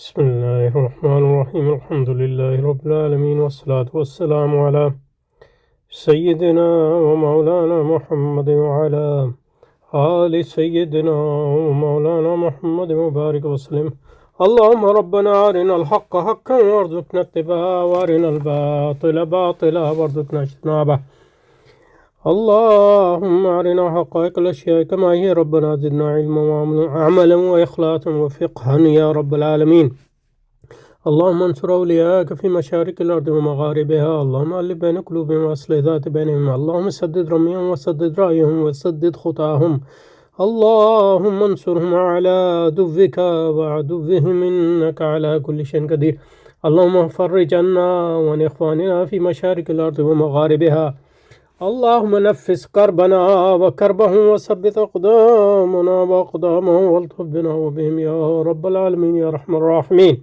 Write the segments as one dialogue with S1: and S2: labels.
S1: بسم الله الرحمن الرحيم الحمد لله رب العالمين والصلاة والسلام على سيدنا ومولانا محمد وعلى آل سيدنا ومولانا محمد وبارك وسلم. اللهم ربنا أرنا الحق حقا وارزقنا اتباعه وأرنا الباطل باطلا وارزقنا اجتنابه. اللهم أرنا حقائق الأشياء كما هي ربنا زدنا علما وعملا وإخلاصا وفقها يا رب العالمين. اللهم انصر أولياءك في مشارق الأرض ومغاربها. اللهم ألف بين قلوبهم وأصلح ذات بينهم. اللهم سدد رميهم وسدد رأيهم وسدد خطاهم. اللهم انصرهم على عدوك وعدوهم إنك على كل شيء قدير. اللهم فرج عنا وعن إخواننا في مشارق الأرض ومغاربها. اللهم نفس كربنا وكربهم وثبت أقدامنا وأقدامهم والطف بنا وبهم يا رب العالمين يا أرحم الراحمين.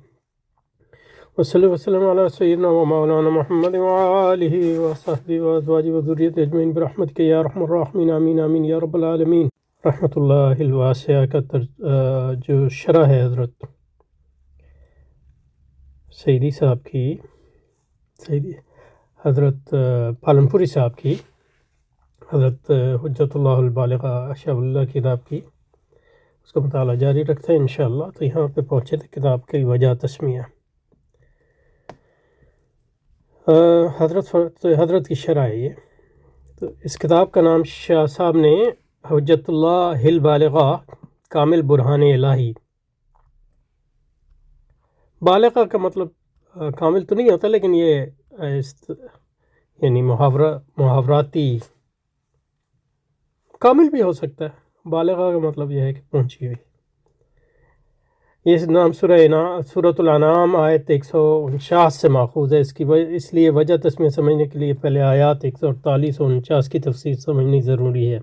S1: وصلی وسلم علی سیدنا و مولانا محمد وآلہ وصحبہ وازواجہ وذریتہ اجمعین برحمتک یا ارحم الراحمین آمین آمین یا رب العالمین. رحمۃ اللہ الواسعہ کا جو شرح ہے حضرت سیدی صاحب کی، حضرت پالنپوری صاحب کی، حضرت حجت اللہ البالغہ شاہ اللہ کی کتاب کی، اس کا مطالعہ جاری رکھتے ہیں انشاءاللہ. تو یہاں پہ پہنچے تھے کتاب کی وجہ تسمیہ. حضرت کی شرح ہے یہ. تو اس کتاب کا نام شاہ صاحب نے حجت اللہ البالغہ کامل برہان الہی. بالغہ کا مطلب کامل تو نہیں ہوتا، لیکن یہ یعنی محاوراتی کامل بھی ہو سکتا ہے. بالغہ کا مطلب یہ ہے کہ پہنچی ہوئی. یہ نام سورۃ الانعام آیت 149 سے ماخوذ ہے. اس لیے وجہ تسمیہ سمجھنے کے لیے پہلے آیات 148 اور 49 کی تفسیر سمجھنی ضروری ہے.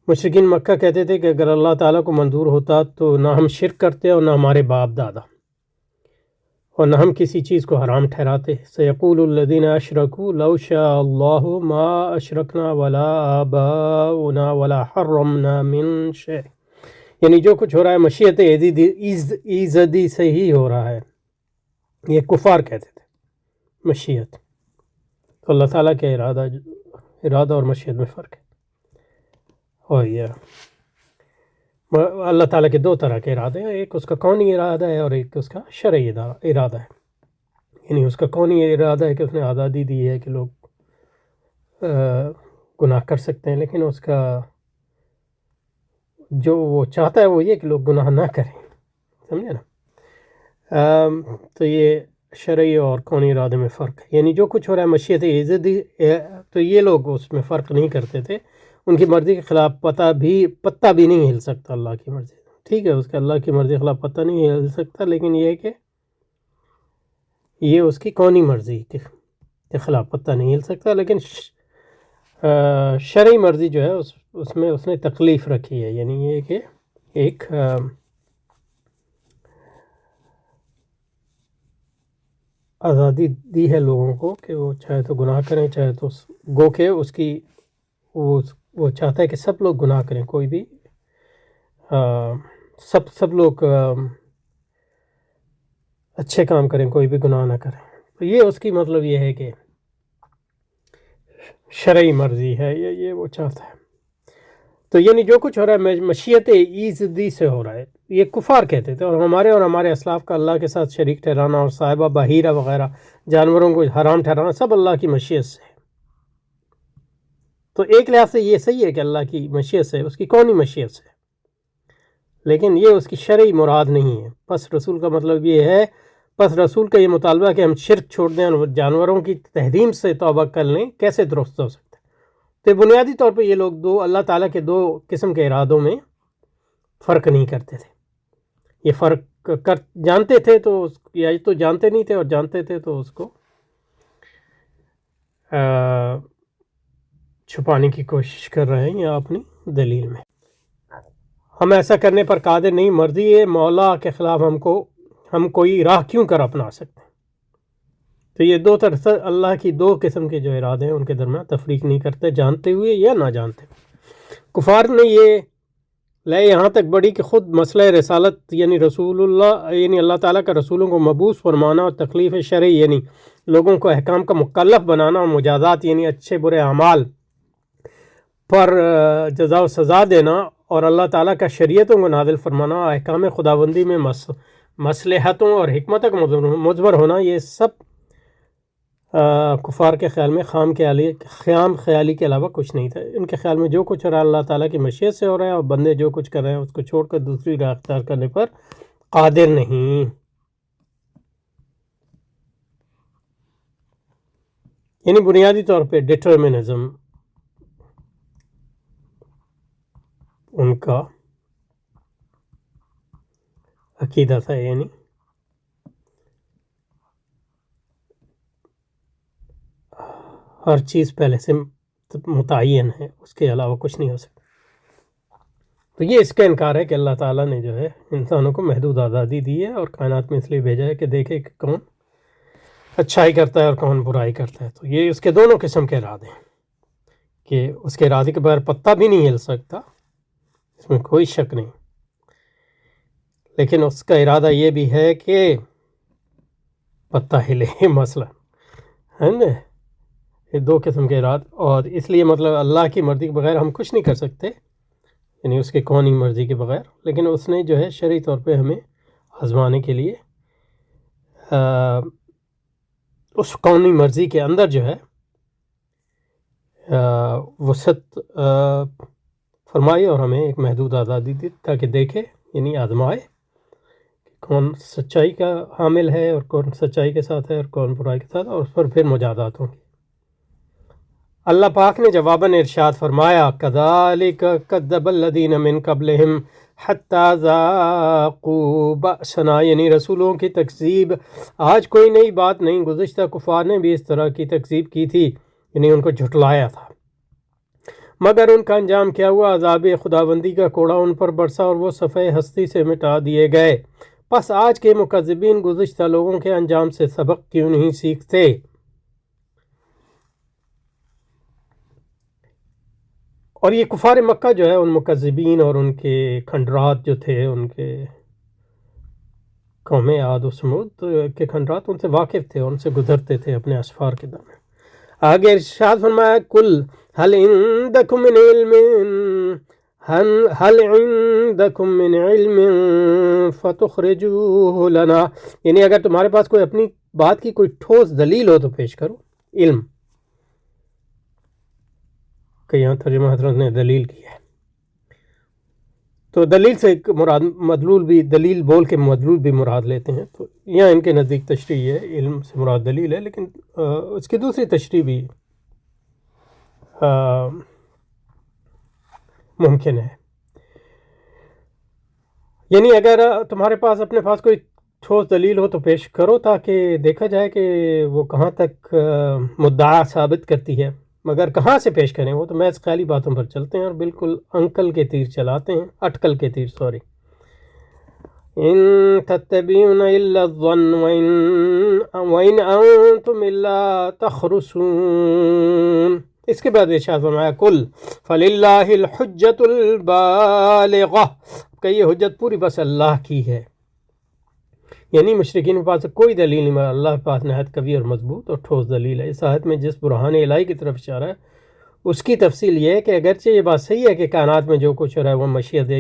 S1: مشرکین مکہ کہتے تھے کہ اگر اللہ تعالیٰ کو منظور ہوتا تو نہ ہم شرک کرتے اور نہ ہمارے باپ دادا، اور نہ ہم کسی چیز کو حرام ٹھہراتے. سیقول الذین اشرکوا لو شاء اللہ ما اشرکنا ولا آباؤنا ولا حرمنا من شیء. یعنی جو کچھ ہو رہا ہے مشیت ایزدی سے ہی ہو رہا ہے. یہ کفار کہتے تھے مشیت. تو اللہ تعالیٰ کے ارادہ اور مشیت میں فرق ہے. اور یہ اللہ تعالیٰ کے دو طرح کے ارادے ہیں، ایک اس کا کونی ارادہ ہے اور ایک اس کا شرعی ارادہ ہے. یعنی اس کا کونی ارادہ ہے کہ اس نے آزادی دی ہے کہ لوگ گناہ کر سکتے ہیں، لیکن اس کا جو وہ چاہتا ہے وہ یہ کہ لوگ گناہ نہ کریں. سمجھے نا؟ تو یہ شرعی اور کونی ارادے میں فرق ہے. یعنی جو کچھ ہو رہا ہے مشیت ایزدی، تو یہ لوگ اس میں فرق نہیں کرتے تھے. ان کی مرضی کے خلاف پتہ بھی نہیں ہل سکتا. اللہ کی مرضی ٹھیک ہے، اس کے اللہ کی مرضی کے خلاف پتہ نہیں ہل سکتا، لیکن یہ ہے کہ یہ اس کی کونی مرضی کے خلاف پتہ نہیں ہل سکتا. لیکن شرعی مرضی جو ہے اس میں اس نے تکلیف رکھی ہے. یعنی یہ کہ ایک آزادی دی ہے لوگوں کو کہ وہ چاہے تو گناہ کریں، چاہے تو گو کہ اس کی وہ چاہتا ہے کہ سب لوگ گناہ کریں، کوئی بھی سب لوگ اچھے کام کریں، کوئی بھی گناہ نہ کریں. تو یہ اس کی مطلب یہ ہے کہ شرعی مرضی ہے، یہ وہ چاہتا ہے. تو یعنی جو کچھ ہو رہا ہے مشیت ایزدی سے ہو رہا ہے. یہ کفار کہتے تھے. اور ہمارے اسلاف کا اللہ کے ساتھ شریک ٹھہرانا اور صاحبہ بحیرہ وغیرہ جانوروں کو حرام ٹھہرانا سب اللہ کی مشیت سے ہے. تو ایک لحاظ سے یہ صحیح ہے کہ اللہ کی مشیت سے، اس کی کونی مشیت سے، لیکن یہ اس کی شرعی مراد نہیں ہے. پس رسول کا مطلب یہ ہے، پس رسول کا یہ مطالبہ کہ ہم شرک چھوڑ دیں اور جانوروں کی تحریم سے توبہ کر لیں، کیسے درست ہو سکتا ہے؟ تو بنیادی طور پہ یہ لوگ اللہ تعالیٰ کے دو قسم کے ارادوں میں فرق نہیں کرتے تھے. یہ فرق جانتے تھے تو یا تو جانتے نہیں تھے، اور جانتے تھے تو اس کو چھپانے کی کوشش کر رہے ہیں یا اپنی دلیل میں. ہم ایسا کرنے پر قادر نہیں، مرضی ہے مولا کے خلاف ہم کوئی راہ کیوں کر اپنا سکتے ہیں. تو یہ دو طرح اللہ کی دو قسم کے جو ارادے ہیں ان کے درمیان تفریق نہیں کرتے، جانتے ہوئے یا نہ جانتے. کفار نے یہ لے یہاں تک بڑھی کہ خود مسئلہ رسالت یعنی رسول اللہ یعنی اللہ تعالیٰ کا رسولوں کو مبعوث فرمانا اور تکلیف شرعی یعنی لوگوں کو احکام کا مکلف بنانا اور مجازات یعنی اچھے برے اعمال پر جزا و سزا دینا اور اللہ تعالیٰ کا شریعتوں کو نازل فرمانا اور احکام خداوندی میں مصلحتوں اور حکمت کا مضمر ہونا، یہ سب کفار کے خیال میں خام خیالی کے علاوہ کچھ نہیں تھا۔ ان کے خیال میں جو کچھ ہو رہا ہے اللہ تعالیٰ کی مشیت سے ہو رہا ہے، اور بندے جو کچھ کر رہے ہیں اس کو چھوڑ کر دوسری راہ اختیار کرنے پر قادر نہیں۔ یعنی بنیادی طور پہ ڈٹرمنزم ان کا عقیدہ تھا، یعنی ہر چیز پہلے سے متعین ہے، اس کے علاوہ کچھ نہیں ہو سکتا۔ تو یہ اس کا انکار ہے کہ اللہ تعالیٰ نے جو ہے انسانوں کو محدود آزادی دی ہے اور کائنات میں اس لیے بھیجا ہے کہ دیکھے کہ کون اچھائی کرتا ہے اور کون برائی کرتا ہے۔ تو یہ اس کے دونوں قسم کے ارادے ہیں کہ اس کے ارادے کے بغیر پتہ بھی نہیں ہل سکتا، اس میں کوئی شک نہیں، لیکن اس کا ارادہ یہ بھی ہے کہ پتہ ہلے مثلا ہے نا۔ یہ دو قسم کے ارادے، اور اس لیے مطلب اللہ کی مرضی کے بغیر ہم کچھ نہیں کر سکتے، یعنی اس کے کونی مرضی کے بغیر، لیکن اس نے جو ہے شرعی طور پہ ہمیں آزمانے کے لیے اس کونی مرضی کے اندر جو ہے وسعت فرمائی اور ہمیں ایک محدود آزادی دی تاکہ دیکھے یعنی آزمائے کہ کون سچائی کا حامل ہے اور کون سچائی کے ساتھ ہے اور کون برائی کے ساتھ، اور اس پر پھر مجازات ہوں گی۔ اللہ پاک نے جواباً ارشاد فرمایا کذالک کذب الذین من قبلہم حتی ذاقوا بأسنا، یعنی رسولوں کی تکذیب آج کوئی نئی بات نہیں، گزشتہ کفار نے بھی اس طرح کی تکذیب کی تھی، یعنی ان کو جھٹلایا تھا، مگر ان کا انجام کیا ہوا، عذاب خداوندی کا کوڑا ان پر برسا اور وہ صفحہ ہستی سے مٹا دیے گئے۔ پس آج کے مکذبین گزشتہ لوگوں کے انجام سے سبق کیوں نہیں سیکھتے؟ اور یہ کفار مکہ جو ہے ان مکذبین اور ان کے کھنڈرات جو تھے، ان کے قوم عاد و سمود کے کھنڈرات ان سے واقف تھے، ان سے گزرتے تھے اپنے اسفار کے دوران۔ آگے ارشاد فرمایا کل هل عندكم من علم فتخرجوه لنا، یعنی اگر تمہارے پاس کوئی اپنی بات کی کوئی ٹھوس دلیل ہو تو پیش کرو۔ علم کہ یہاں ترجمہ حضرت نے دلیل کی ہے، تو دلیل سے مراد مدلول بھی، دلیل بول کے مدلول بھی مراد لیتے ہیں، تو یہاں ان کے نزدیک تشریح ہے، علم سے مراد دلیل ہے، لیکن اس کی دوسری تشریح بھی ممکن ہے۔ یعنی اگر تمہارے پاس اپنے پاس کوئی ٹھوس دلیل ہو تو پیش کرو تاکہ دیکھا جائے کہ وہ کہاں تک مدعا ثابت کرتی ہے، مگر کہاں سے پیش کریں، وہ تو محض خیالی باتوں پر چلتے ہیں اور بالکل انکل کے تیر چلاتے ہیں، اٹکل کے تیر سوری۔ ان تتبعون الا الظن وان انتم الا تخرصون۔ اس کے بعد ارشاد فرمایا کل فللہ الحجۃ البالغہ، کہ یہ حجت پوری بس اللہ کی ہے، یعنی مشرکین کے پاس کوئی دلیل نہیں، مگر اللہ کے پاس نہایت قوی اور مضبوط اور ٹھوس دلیل ہے۔ اس آیت میں جس برہان الہی کی طرف اشارہ ہے اس کی تفصیل یہ ہے کہ اگرچہ یہ بات صحیح ہے کہ کائنات میں جو کچھ ہو رہا ہے وہ مشیت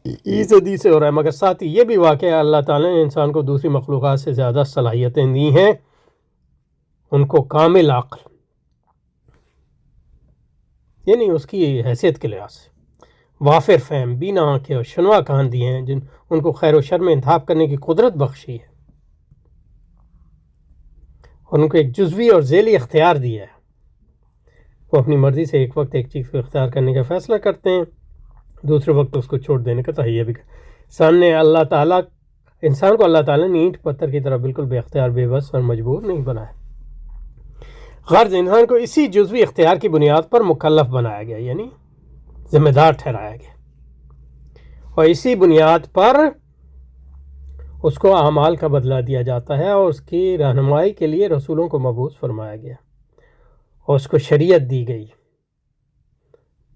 S1: ایزدی سے ہو رہا ہے، مگر ساتھ ہی یہ بھی واقع ہے اللہ تعالیٰ نے انسان کو دوسری مخلوقات سے زیادہ صلاحیتیں دی ہیں، ان کو کامل عقل، یعنی اس کی حیثیت کے لحاظ سے وافر فہم، بینا آنکھیں اور شنوا کان دیے ہیں، جن ان کو خیر و شر میں انتخاب کرنے کی قدرت بخشی ہے، اور ان کو ایک جزوی اور ذیلی اختیار دیا ہے، وہ اپنی مرضی سے ایک وقت ایک چیز کو اختیار کرنے کا فیصلہ کرتے ہیں، دوسرے وقت اس کو چھوڑ دینے کا تہیہ بھی سامنے اللہ تعالیٰ انسان کو اللہ تعالیٰ نے اینٹ پتھر کی طرح بالکل بے اختیار، بے بس اور مجبور نہیں بنایا، غرض انسان کو اسی جزوی اختیار کی بنیاد پر مکلف بنایا گیا، یعنی ذمہ دار ٹھہرایا گیا، اور اسی بنیاد پر اس کو اعمال کا بدلہ دیا جاتا ہے، اور اس کی رہنمائی کے لیے رسولوں کو مبعوث فرمایا گیا اور اس کو شریعت دی گئی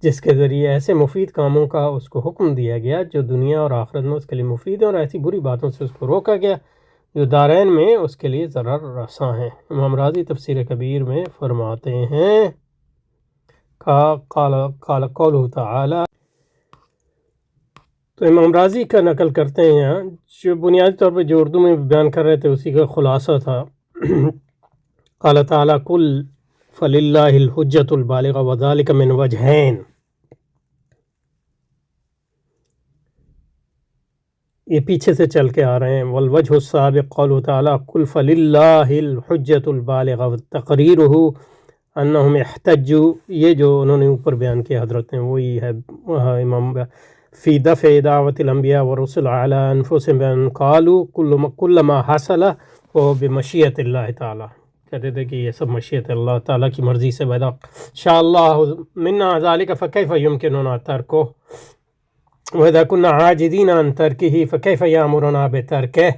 S1: جس کے ذریعے ایسے مفید کاموں کا اس کو حکم دیا گیا جو دنیا اور آخرت میں اس کے لیے مفید ہیں، اور ایسی بری باتوں سے اس کو روکا گیا جو دارین میں اس کے لیے ضرر رساں ہیں۔ امام راضی تفسیر کبیر میں فرماتے ہیں قال قولہ تعالی، تو امام راضی کا نقل کرتے ہیں یہاں، جو بنیادی طور پہ جو اردو میں بیان کر رہے تھے اسی کا خلاصہ تھا۔ قال تعالی قل فللہ الحجۃ البالغہ وذلک من وجہین، یہ پیچھے سے چل کے آ رہے ہیں۔ والوجہ السابق قوله تعالی قل فللہ الحجۃ البالغہ تقریرہ انہم احتجوا، یہ جو انہوں نے اوپر بیان کیا حضرت نے وہی ہے امام فی دفع دعوت الانبیاء والرسل علی انفسهم بان قالوا کل ما حصل وہ بمشیت اللہ تعالی، کہتے تھے کہ یہ سب مشیت اللہ تعالیٰ کی مرضی سے پیدا شاء اللہ منا ذلك فکیف یمکننا ترکہ وَإِذَا كُنَّا عَاجِزِينَ عَنْ تَرْكِهِ فَكَيْفَ يَأْمُرُنَا بِتَرْكِهِ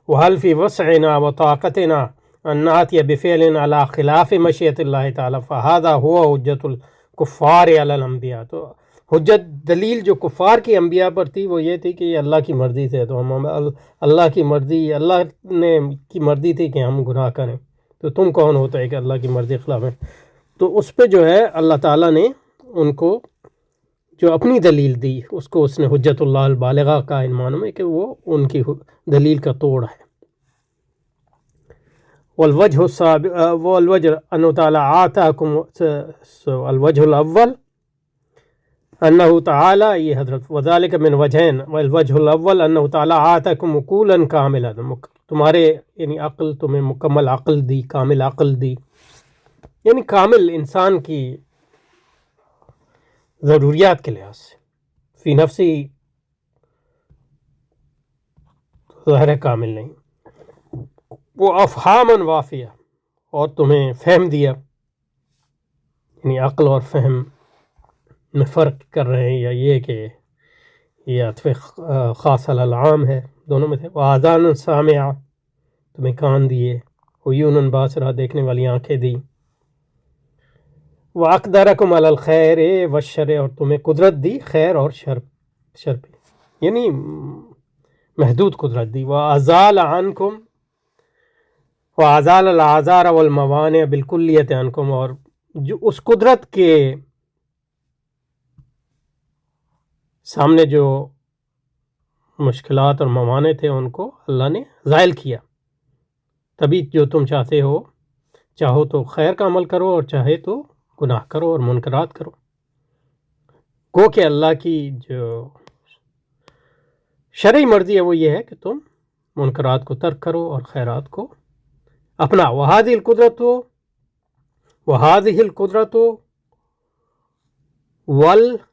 S1: وَهَلْ فِي وُسْعِنَا وَطَاقَتِنَا أَنْ نَأْتِيَ بِفِعْلٍ عَلَى خِلَافِ مَشِيَّةِ اللَّهِ تَعَالَى فَهَذَا هُوَ حُجَّةُ الْكُفَّارِ عَلَى الْأَنْبِيَاءِ، تو حجت دلیل جو کفار کی انبیاء پر تھی وہ یہ تھی کہ یہ اللہ کی مرضی سے، تو ہم اللہ کی مرضی، اللہ نے کی مرضی تھی کہ ہم گناہ کریں، تو تم کون ہوتا ہے کہ اللہ کی مرضی خلاف ہے؟ تو اس پہ جو ہے اللہ تعالیٰ نے ان کو جو اپنی دلیل دی اس کو اس نے حجت اللہ البالغہ کا ان معنوں میں کہ وہ ان کی دلیل کا توڑ ہے۔ والوجہ السابق والوجہ انہ تعالی آتاکم، الوجہ الاول انہ تعالی، یہ حضرت وذالک من وجہین، والوجہ الاول انہ تعالی آتاکم عقولا کاملا، تمہارے یعنی عقل، تمہیں مکمل عقل دی، کامل عقل دی، یعنی کامل انسان کی ضروریات کے لحاظ سے، فی نفسی ظاہر کامل نہیں، وہ افہاماً وافیہ، اور تمہیں فہم دیا، یعنی عقل اور فہم میں فرق کر رہے ہیں، یا یہ کہ یہ عطف خاص علی العام ہے، دونوں میں تھے۔ وآذان سامعہ، تمہیں کان دیے، عیون باصرہ، دیکھنے والی آنکھیں دی، وَأَقْدَرَكُمْ عَلَى الْخَيْرِ وَالشَّرِّ، اور تمہیں قدرت دی خیر اور شر پہ، یعنی محدود قدرت دی۔ وَأَزَالَ عَنْكُمْ وَأَزَالَ الْأَعْذَارَ وَالْمَوَانِعَ بِالْكُلِّيَّةِ عَنْكُمْ، اور جو اس قدرت کے سامنے جو مشکلات اور موانع تھے ان کو اللہ نے زائل کیا، تبھی جو تم چاہتے ہو، چاہو تو خیر کا عمل کرو اور چاہے تو گناہ کرو اور منکرات کرو۔ گو کہ اللہ کی جو شرعی مرضی ہے وہ یہ ہے کہ تم منکرات کو ترک کرو اور خیرات کو اپنا۔ وَهَذِهِ الْقُدْرَةُ وَالْمَكْنَةُ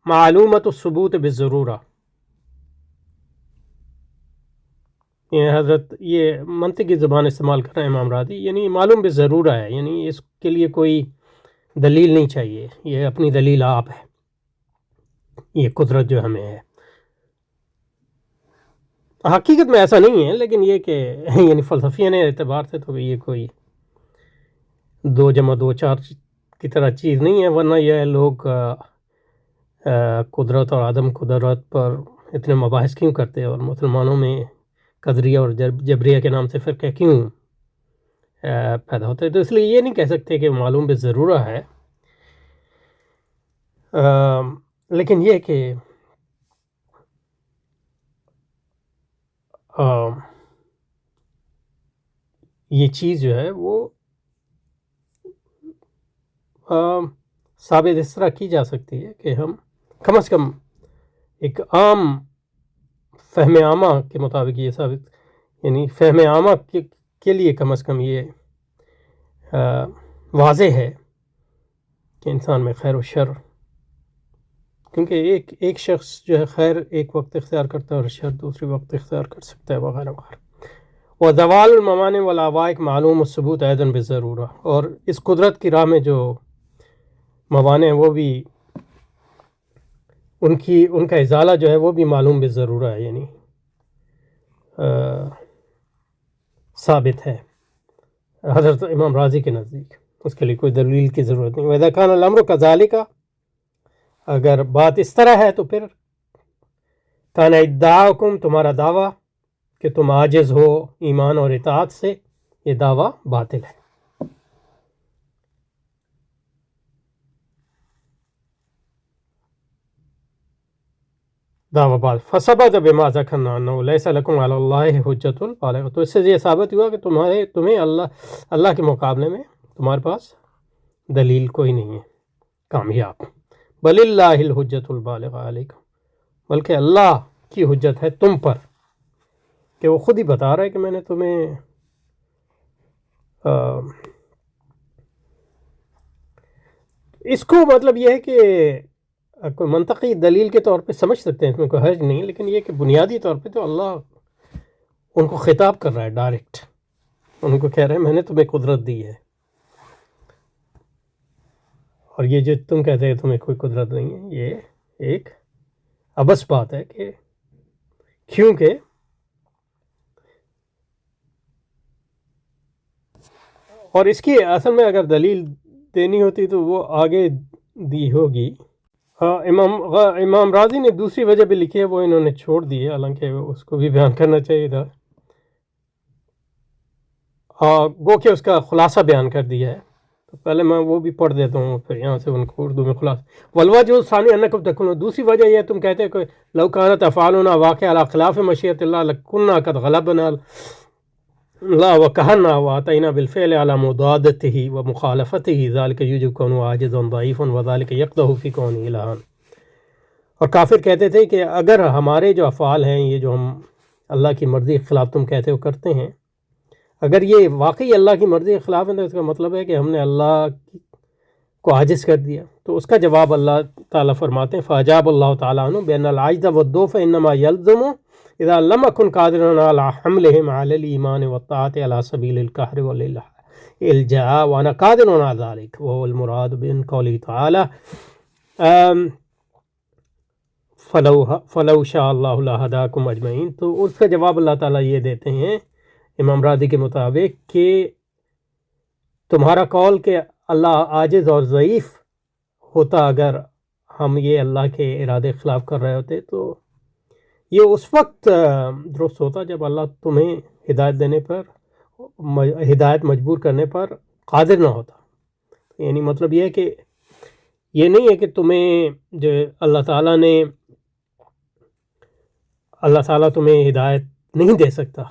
S1: مَعْلُومَةُ الثُّبُوتِ بِالضَّرُورَةِ، یہ حضرت یہ منطقی زبان استعمال کر رہے ہیں امام راضی، یعنی معلوم بالضرورہ ہے، یعنی اس کے لیے کوئی دلیل نہیں چاہیے، یہ اپنی دلیل آپ ہے، یہ قدرت جو ہمیں ہے۔ حقیقت میں ایسا نہیں ہے، لیکن یہ کہ یعنی فلسفیان اعتبار سے تو یہ کوئی 2 + 2 = 4 کی طرح چیز نہیں ہے، ورنہ یہ لوگ قدرت اور عدم قدرت پر اتنے مباحث کیوں کرتے ہیں، اور مسلمانوں میں قدریہ اور جبریہ کے نام سے فرقے کیوں پیدا ہوتے ہیں؟ تو اس لیے یہ نہیں کہہ سکتے کہ معلوم بالضرورہ ہے، لیکن یہ کہ یہ چیز جو ہے وہ ثابت اس طرح کی جا سکتی ہے کہ ہم کم از کم ایک عام فہم عامہ کے مطابق یہ ثابت، یعنی فہم عامہ کے لیے کم از کم یہ واضح ہے کہ انسان میں خیر و شر، کیونکہ ایک شخص جو ہے خیر ایک وقت اختیار کرتا ہے اور شر دوسری وقت اختیار کر سکتا ہے، وغیرہ وغیرہ۔ وَزَوَالُ الْمَوَانِعِ وَالْعَوَائِقِ مَعْلُومُ الثُّبُوتِ أَيْضًا بِالضَّرُورَةِ، اور اس قدرت کی راہ میں جو موانع ہیں وہ بھی ان کا ازالہ جو ہے وہ بھی معلوم بالضرورہ ہے، یعنی ثابت ہے حضرت امام راضی کے نزدیک۔ اس کے لیے کوئی دلیل کی ضرورت نہیں. وَإِذَا كَانَ الْأَمْرُ كَذَلِكَ، اگر بات اس طرح ہے تو پھر كَانَ ادعاؤکم، تمہارا دعویٰ کہ تم عاجز ہو ایمان اور اطاعت سے، یہ دعویٰ باطل ہے. دعویٰ بات فثبت بما ذکرنا انه ليس لكم على الله حجۃ البالغہ، تو اس سے یہ ثابت ہوا کہ تمہیں اللہ کے مقابلے میں تمہارے پاس دلیل کوئی نہیں ہے کامیاب. بل اللہ الحجۃ البالغہ علیکم، بلکہ اللہ کی حجت ہے تم پر، کہ وہ خود ہی بتا رہا ہے کہ میں نے تمہیں اس کو مطلب یہ ہے کہ کوئی منطقی دلیل کے طور پہ سمجھ سکتے ہیں، اس میں کوئی حرج نہیں، لیکن یہ کہ بنیادی طور پہ تو اللہ ان کو خطاب کر رہا ہے ڈائریکٹ، ان کو کہہ رہے ہیں میں نے تمہیں قدرت دی ہے، اور یہ جو تم کہتے ہیں تمہیں کوئی قدرت نہیں ہے، یہ ایک عبث بات ہے، کہ کیونکہ اور اس کی اصل میں اگر دلیل دینی ہوتی تو وہ آگے دی ہوگی. امام راضی نے دوسری وجہ بھی لکھی ہے، وہ انہوں نے چھوڑ دی ہے، حالانکہ اس کو بھی بیان کرنا چاہیے تھا، گو کہ اس کا خلاصہ بیان کر دیا ہے. تو پہلے میں وہ بھی پڑھ دیتا ہوں، پھر یہاں سے ان کو اردو میں خلاصہ. والوجہ ثانی انکم تکونون، دوسری وجہ یہ تم کہتے ہیں کہ لو کانت افعالنا واقع علی خلاف مشیۃ اللہ لکنا قد غلبنا اللہ وقہرنا واتینا بالفعل علی مضادته ومخالفته ذلك یوجب کونه عاجزا ضعیفا وذلك یقدح فی کونه الہا. اور کافر کہتے تھے کہ اگر ہمارے جو افعال ہیں، یہ جو ہم اللہ کی مرضی کے خلاف تم کہتے ہو کرتے ہیں، اگر یہ واقعی اللہ کی مرضی کے خلاف ہے تو اس کا مطلب ہے کہ ہم نے اللہ کو عاجز کر دیا. تو اس کا جواب اللہ تعالیٰ فرماتے ہیں فاجاب اللہ تعالیٰ عنہ بأن العجز والضعف انما يلزم اذا لم يكن قادرا على حملهم على الايمان والطاعة على سبيل القهر والالجاء وانا قادر على ذلك وهو المراد من قوله تعالى فلو شاء اللہ لہداکم اجمعین. تو اس کا جواب اللہ تعالیٰ یہ دیتے ہیں امام راضی کے مطابق کہ تمہارا قول کہ اللہ عاجز اور ضعیف ہوتا اگر ہم یہ اللہ کے ارادے کے خلاف کر رہے ہوتے، تو یہ اس وقت درست ہوتا جب اللہ تمہیں ہدایت دینے پر، ہدایت مجبور کرنے پر قادر نہ ہوتا. یعنی مطلب یہ ہے کہ یہ نہیں ہے کہ تمہیں جو اللہ تعالیٰ تمہیں ہدایت نہیں دے سکتا،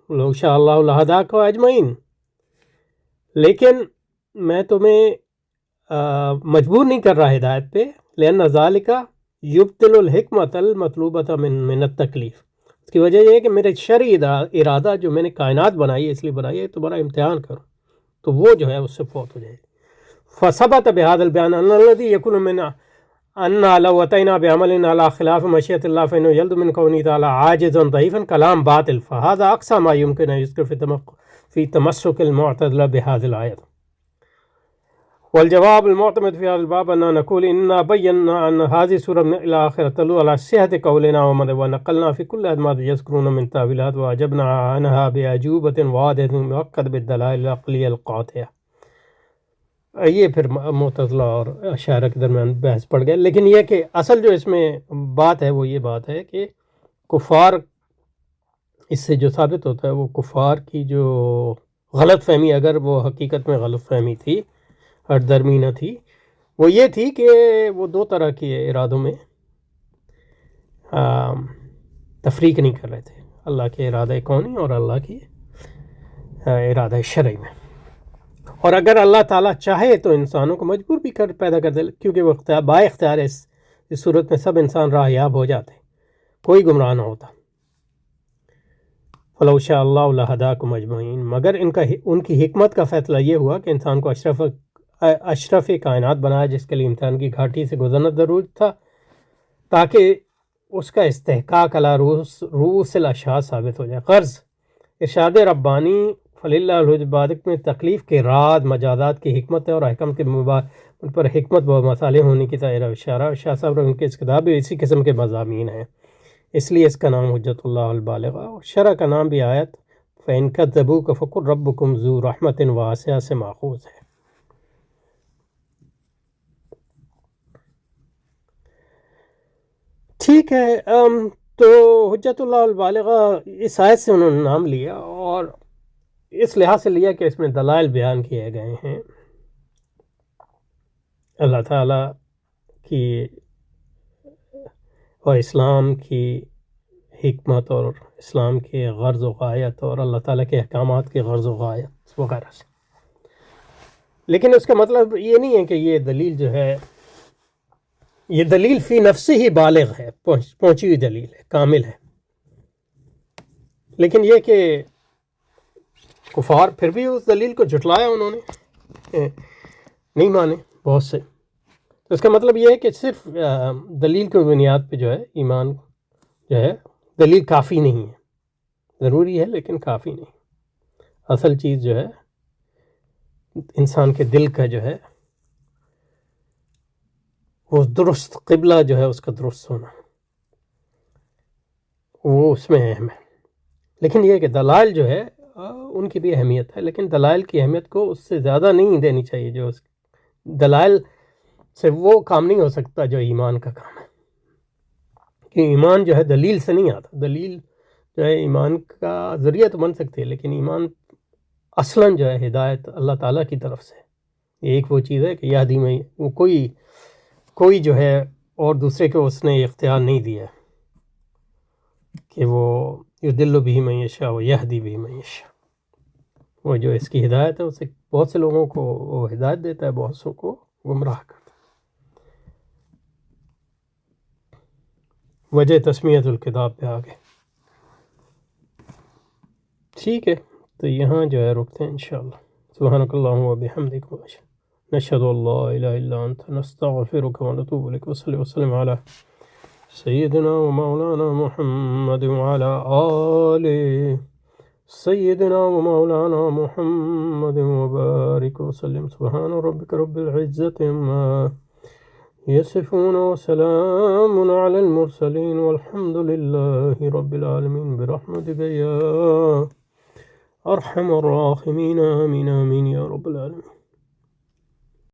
S1: لو شاء اللہ لہداکم اجمعین، لیکن میں تمہیں مجبور نہیں کر رہا ہدایت پہ، لأن ذالک یبطل الحکمت المطلوبۃ من التکلیف. اس کی وجہ یہ ہے کہ میرے شرعی ارادہ جو میں نے کائنات بنائی ہے، اس لیے بنائی ہے تمہارا امتحان کروں، تو وہ جو ہے اس سے فوت ہو جائے. فثبت بهذا البيان ان الذي يكون من ان لو اتينا بعمل على خلاف مشيئة الله فانه يلزم من كونه تعالى عاجزا ضعيفا كلام باطل، فهذا اقصى ما يمكن ان يذكر في تمسك المعتزلة بهذه الآية. والجواب المعتمد في هذا الباب أننا نقول إننا بينا أن هذه سورة من إلى آخر تدل على صحة قولنا ونقلنا في كل ما يذكرون من تأويلات وأجبنا عنها بأجوبة واضحة مؤكدة بالدلائل العقلية القاطعة. یہ پھر معتزلہ اور اشاعرہ کے درمیان بحث پڑ گیا، لیکن یہ کہ اصل جو اس میں بات ہے وہ یہ بات ہے کہ کفار، اس سے جو ثابت ہوتا ہے وہ کفار کی جو غلط فہمی، اگر وہ حقیقت میں غلط فہمی تھی، ہٹ درمی نہ تھی، وہ یہ تھی کہ وہ دو طرح کے ارادوں میں تفریق نہیں کر رہے تھے، اللہ کے ارادہ کونی اور اللہ کی ارادہ شرعی میں. اور اگر اللہ تعالیٰ چاہے تو انسانوں کو مجبور بھی پیدا کر دے، کیونکہ وہ با اختیار ہے. اس صورت میں سب انسان راہیاب ہو جاتے، کوئی گمراہ نہ ہوتا. فلو شاء اللہ لہداکم اجمعین، مگر ان کی حکمت کا فیصلہ یہ ہوا کہ انسان کو اشرف کائنات بنایا، جس کے لیے امتحان کی گھاٹی سے گزرنا ضروری تھا، تاکہ اس کا استحقاق علی رؤوس الاشہاد ثابت ہو جائے. غرض ارشاد ربانی فللہ العبادت میں تکلیف کے راز مجازات کی حکمت ہے، اور احکام کے ان پر حکمت و مسالے ہونے کی طرح اشارہ. شاہ صاحب ان کے اس کتاب بھی اسی قسم کے مضامین ہیں، اس لیے اس کا نام حجت اللہ البالغہ، اور شرع کا نام بھی آیت فَإِن كَذَّبُوكَ فَقُلْ رَبُّكُمْ ذُو رَحْمَةٍ وَاسِعَةٍ سے ماخوذ ہے. ٹھیک ہے، تو حجت اللہ البالغہ اس آیت سے انہوں نے نام لیا، اور اس لحاظ سے لیا کہ اس میں دلائل بیان کیے گئے ہیں اللہ تعالیٰ کی اور اسلام کی حکمت اور اسلام کے غرض و غایت اور اللہ تعالیٰ کے احکامات کے غرض و غایت وغیرہ سے. لیکن اس کا مطلب یہ نہیں ہے کہ یہ دلیل جو ہے، یہ دلیل فی نفس ہی بالغ ہے، پہنچی ہوئی دلیل ہے، کامل ہے. لیکن یہ کہ کفار پھر بھی اس دلیل کو جھٹلایا، انہوں نے نہیں مانے بہت سے. تو اس کا مطلب یہ ہے کہ صرف دلیل کی بنیاد پہ جو ہے ایمان جو ہے دلیل کافی نہیں ہے، ضروری ہے لیکن کافی نہیں. اصل چیز جو ہے انسان کے دل کا جو ہے وہ درست قبلہ جو ہے اس کا درست ہونا، وہ اس میں اہم ہے. لیکن یہ کہ دلائل جو ہے ان کی بھی اہمیت ہے، لیکن دلائل کی اہمیت کو اس سے زیادہ نہیں دینی چاہیے. جو دلائل سے وہ کام نہیں ہو سکتا جو ایمان کا کام ہے، کہ ایمان جو ہے دلیل سے نہیں آتا. دلیل جو ہے ایمان کا ذریعہ تو بن سکتی ہے، لیکن ایمان اصلاً جو ہے ہدایت اللہ تعالیٰ کی طرف سے. یہ ایک وہ چیز ہے کہ یہدی میں وہ کوئی جو ہے اور دوسرے کو اس نے اختیار نہیں دیا کہ وہ یضل بہ من یشاء و یہدی بہ من یشاء. وہ جو اس کی ہدایت ہے اسے بہت سے لوگوں کو وہ ہدایت دیتا ہے، بہت سو کو گمراہ کرتا ہے. وجہ تسمیت الکتاب پہ آگے. ٹھیک ہے، تو یہاں جو ہے رکتے ہیں انشاءاللہ. سبحانک اللہم و بحمدک نشہد ان لا الہ الا انت نستغفرک و نتوب الیک. وصلی وسلم علی سیدنا و مولانا محمد وعلی آل سیدنا و مولانا محمد وبارک وسلم. سبحان ربک رب العزت عما یصفون وسلام علی المرسلین والحمد للہ رب العالمین برحمتک یا ارحم الراحمین. آمین آمین یا رب العالمین.